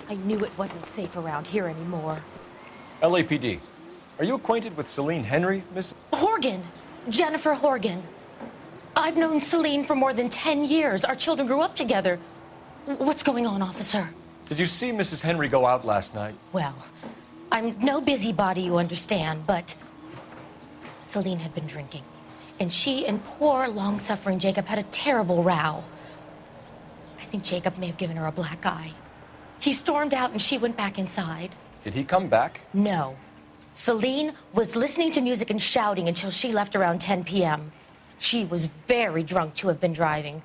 I knew it wasn't safe around here anymore. LAPD. Are you acquainted with Celine Henry, Miss? Horgan. Jennifer Horgan. I've known Celine for more than 10 years. Our children grew up together. What's going on, officer? Did you see Mrs. Henry go out last night? Well, I'm no busybody, you understand, but Celine had been drinking. And she and poor, long-suffering Jacob had a terrible row. I think Jacob may have given her a black eye. He stormed out and she went back inside. Did he come back? No. Celine was listening to music and shouting until she left around 10 p.m. She was very drunk to have been driving.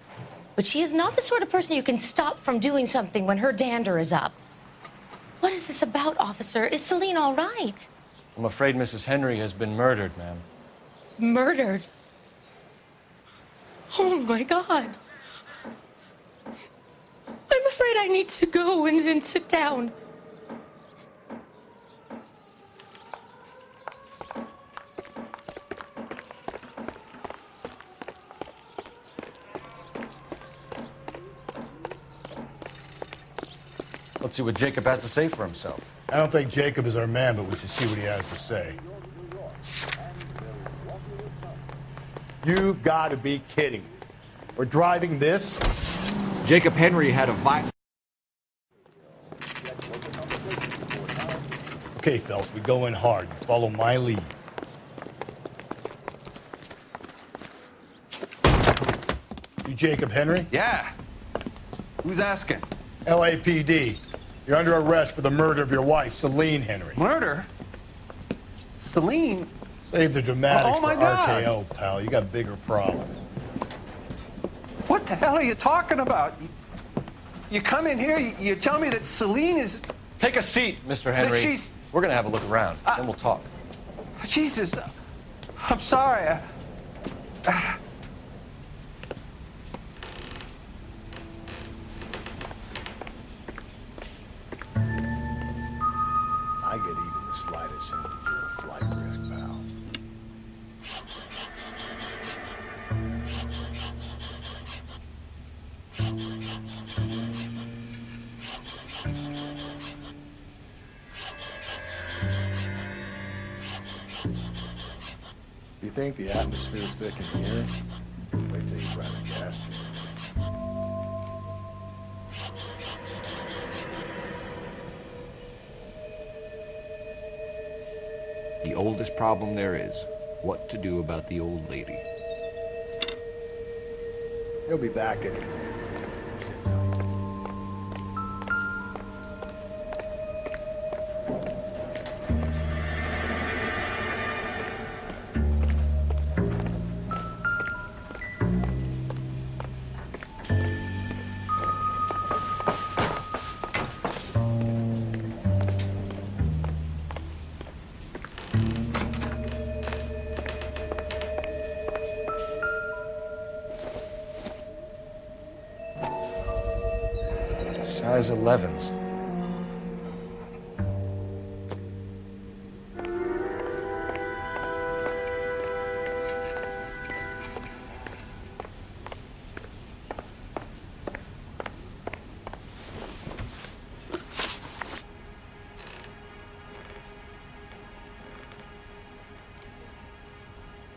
But she is not the sort of person you can stop from doing something when her dander is up. What is this about, officer? Is Celine all right? I'm afraid Mrs. Henry has been murdered, ma'am. Murdered? Oh, my God. I'm afraid I need to go and sit down. Let's see what Jacob has to say for himself. I don't think Jacob is our man, but we should see what he has to say. You've got to be kidding. We're driving this? Jacob Henry had a violent... Okay, Phelps, we go in hard. You follow my lead. You Jacob Henry? Yeah. Who's asking? LAPD. You're under arrest for the murder of your wife, Celine Henry. Murder? Celine? Save the dramatics Oh, my for God. RKO, pal. You got bigger problems. What the hell are you talking about? You come in here, you tell me that Celine is... Take a seat, Mr. Henry. she's- We're going to have a look around, then we'll talk. Jesus, I'm sorry. I get even the slightest hint that you're a flight risk, pal. You think the atmosphere's thick in here? Wait till you try the gas chamber. The oldest problem there is, what to do about the old lady. He'll be back in a minute. Just sit tight. Size 11s.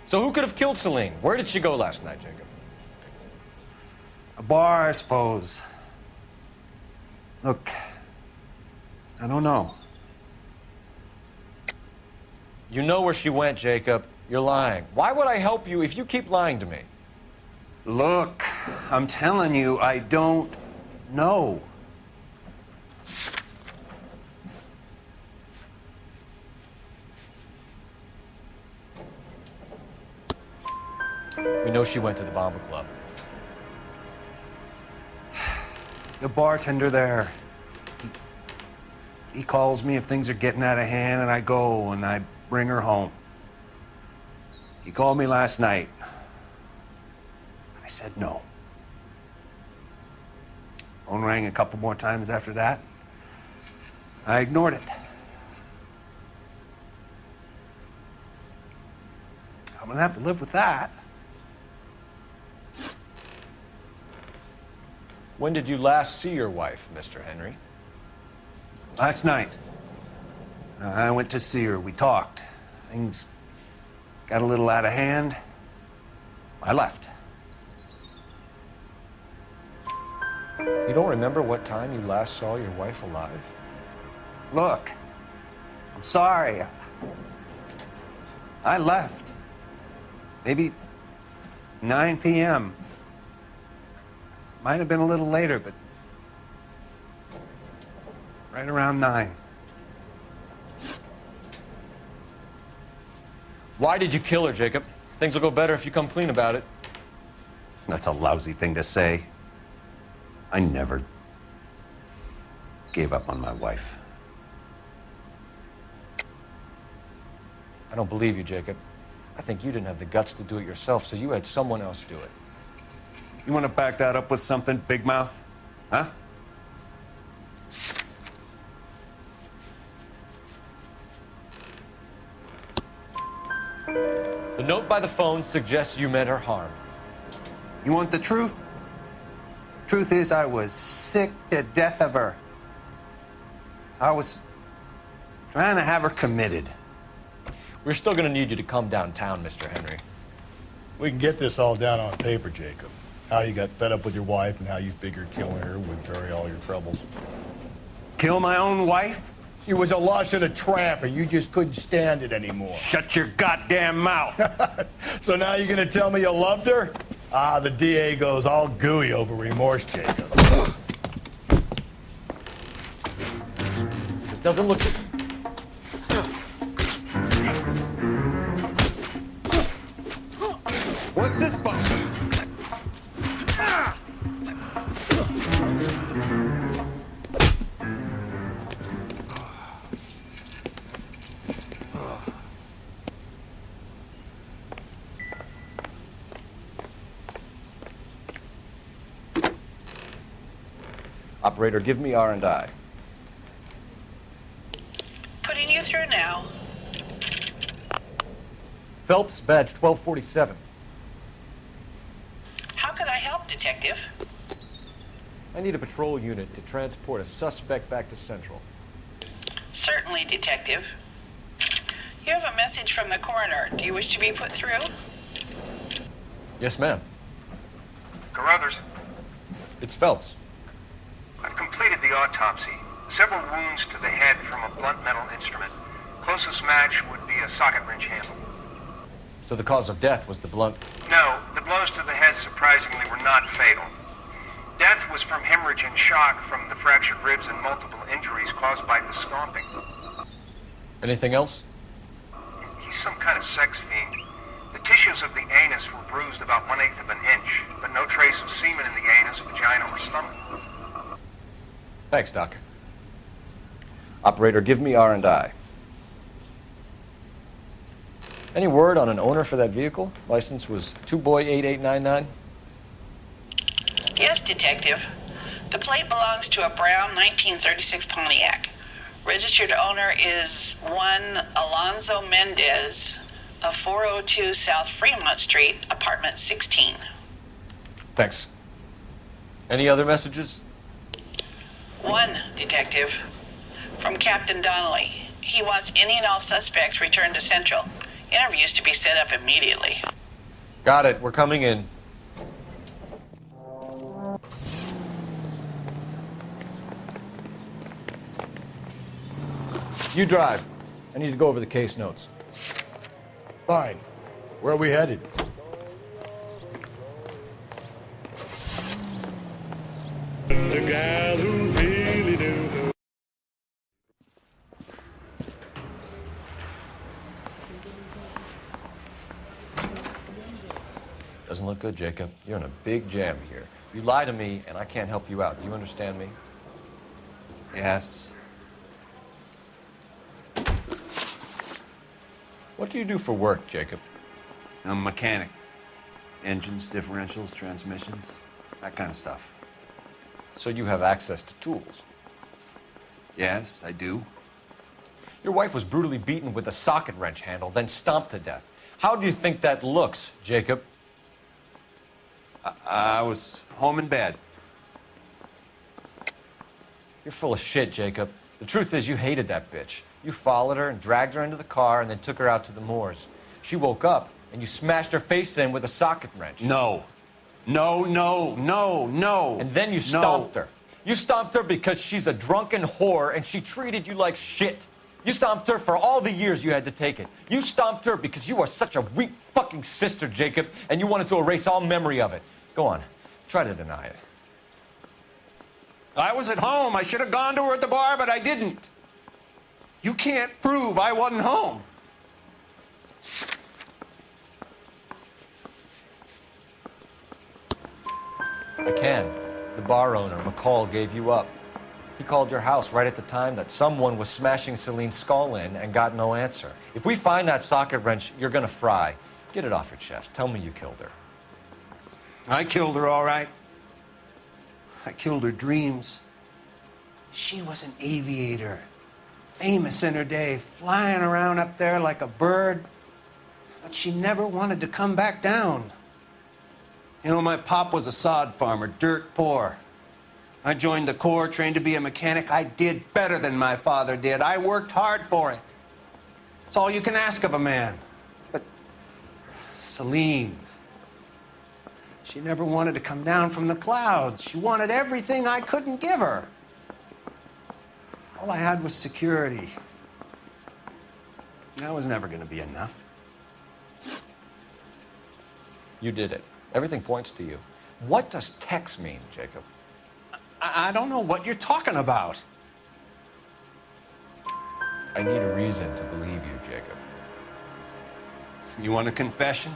So who could have killed Celine? Where did she go last night, Jacob? A bar, I suppose. Look, I don't know. You know where she went, Jacob. You're lying. Why would I help you if you keep lying to me? Look, I'm telling you, I don't know. We know she went to the Bamba-Club. The bartender there, he calls me if things are getting out of hand, and I go and I bring her home. He called me last night. I said no. Phone rang a couple more times after that. I ignored it. I'm gonna have to live with that. When did you last see your wife, Mr. Henry? Last night, I went to see her. We talked. Things got a little out of hand. I left. You don't remember what time you last saw your wife alive? Look, I'm sorry. I left. Maybe 9 p.m. Might have been a little later, but right around 9. Why did you kill her, Jacob? Things will go better if you come clean about it. That's a lousy thing to say. I never gave up on my wife. I don't believe you, Jacob. I think you didn't have the guts to do it yourself, so you had someone else do it. You want to back that up with something, big mouth? Huh? The note by the phone suggests you meant her harm. You want the truth? Truth is, I was sick to death of her. I was trying to have her committed. We're still going to need you to come downtown, Mr. Henry. We can get this all down on paper, Jacob. How you got fed up with your wife and how you figured killing her would bury all your troubles. Kill my own wife? She was a lush and a tramp, and you just couldn't stand it anymore. Shut your goddamn mouth. So now you're gonna tell me you loved her? Ah, the DA goes all gooey over remorse, Jacob. This doesn't look... What's this bump? Operator, give me R&I. Putting you through now. Phelps, badge 1247. How can I help, Detective? I need a patrol unit to transport a suspect back to Central. Certainly, Detective. You have a message from the coroner. Do you wish to be put through? Yes, ma'am. Carruthers, It's Phelps. I've completed the autopsy. Several wounds to the head from a blunt metal instrument. Closest match would be a socket wrench handle. So the cause of death was the blunt... No, the blows to the head surprisingly were not fatal. Death was from hemorrhage and shock from the fractured ribs and multiple injuries caused by the stomping. Anything else? He's some kind of sex fiend. The tissues of the anus were bruised about 1/8 of an inch, but no trace of semen in the anus, vagina, or stomach. Thanks, Doc. Operator, give me R&I. Any word on an owner for that vehicle? License was 2boy8899. Yes, Detective. The plate belongs to a brown 1936 Pontiac. Registered owner is one Alonzo Mendez of 402 South Fremont Street, apartment 16. Thanks. Any other messages? One, Detective. From Captain Donnelly. He wants any and all suspects returned to Central. Interviews to be set up immediately. Got it. We're coming in. You drive. I need to go over the case notes. Fine. Where are we headed? The guy who really knew. Doesn't look good, Jacob. You're in a big jam here. You lie to me, and I can't help you out. Do you understand me? Yes. What do you do for work, Jacob? I'm a mechanic. Engines, differentials, transmissions, that kind of stuff. So you have access to tools. Yes, I do. Your wife was brutally beaten with a socket wrench handle, then stomped to death. How do you think that looks, Jacob? I was home in bed. You're full of shit, Jacob. The truth is, you hated that bitch. You followed her and dragged her into the car and then took her out to the moors. She woke up and you smashed her face in with a socket wrench. No. No. And then you stomped her. You stomped her because she's a drunken whore and she treated you like shit. You stomped her for all the years you had to take it. You stomped her because you are such a weak fucking sister, Jacob, and you wanted to erase all memory of it. Go on. Try to deny it. I was at home. I should have gone to her at the bar, but I didn't. You can't prove I wasn't home. I can. The bar owner, McColl, gave you up. He called your house right at the time that someone was smashing Celine's skull in and got no answer. If we find that socket wrench, you're gonna fry. Get it off your chest. Tell me you killed her. I killed her, all right. I killed her dreams. She was an aviator, famous in her day, flying around up there like a bird. But she never wanted to come back down. You know, my pop was a sod farmer, dirt poor. I joined the Corps, trained to be a mechanic. I did better than my father did. I worked hard for it. It's all you can ask of a man. But Celine, she never wanted to come down from the clouds. She wanted everything I couldn't give her. All I had was security. That was never going to be enough. You did it. Everything points to you. What does Tex mean, Jacob? I don't know what you're talking about. I need a reason to believe you, Jacob. You want a confession?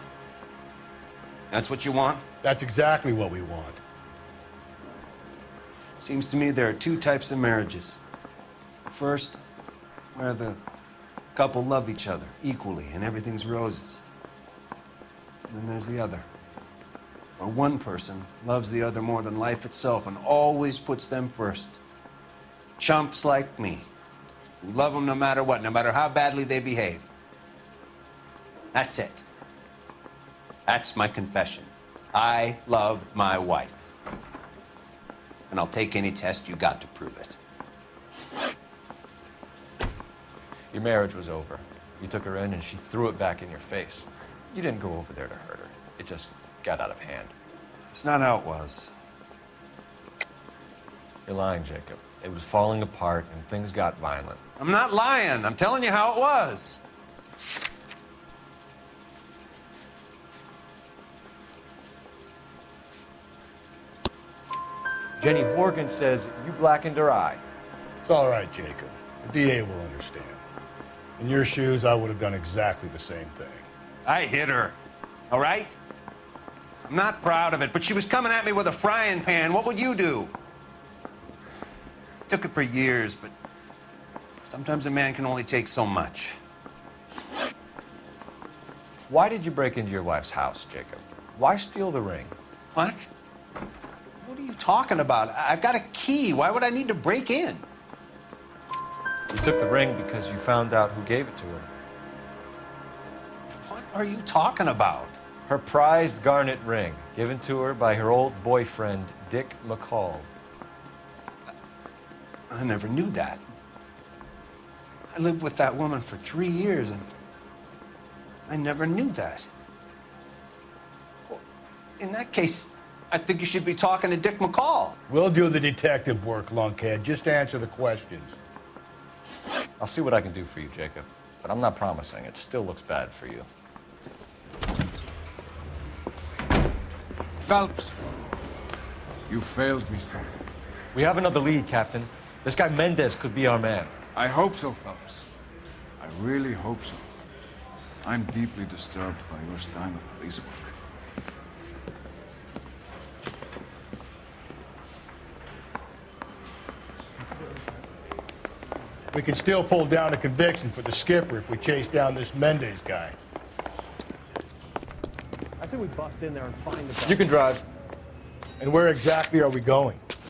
That's what you want? That's exactly what we want. Seems to me there are two types of marriages. First, where the couple love each other equally and everything's roses. And then there's the other, where one person loves the other more than life itself and always puts them first. Chumps like me, who love them no matter what, no matter how badly they behave. That's it. That's my confession. I love my wife. And I'll take any test you got to prove it. Your marriage was over. You took her in and she threw it back in your face. You didn't go over there to hurt her. It just got out of hand. It's not how it was. You're lying, Jacob. It was falling apart and things got violent. I'm not lying. I'm telling you how it was. Jenny Horgan says you blackened her eye. It's all right, Jacob. The DA will understand. In your shoes, I would have done exactly the same thing. I hit her, all right? I'm not proud of it, but she was coming at me with a frying pan. What would you do? Took it for years, but sometimes a man can only take so much. Why did you break into your wife's house, Jacob? Why steal the ring? What? What are you talking about? I've got a key. Why would I need to break in? You took the ring because you found out who gave it to her. What are you talking about? Her prized garnet ring, given to her by her old boyfriend, Dick McColl. I never knew that. I lived with that woman for 3 years, and I never knew that. Well, in that case, I think you should be talking to Dick McColl. We'll do the detective work, lunkhead. Just answer the questions. I'll see what I can do for you, Jacob. But I'm not promising. It still looks bad for you. Phelps, you failed me, son. We have another lead, Captain. This guy Mendez could be our man. I hope so, Phelps. I really hope so. I'm deeply disturbed by your style of police work. We can still pull down a conviction for the skipper if we chase down this Mendez guy. I think we bust in there and find the guy. You can drive. And where exactly are we going?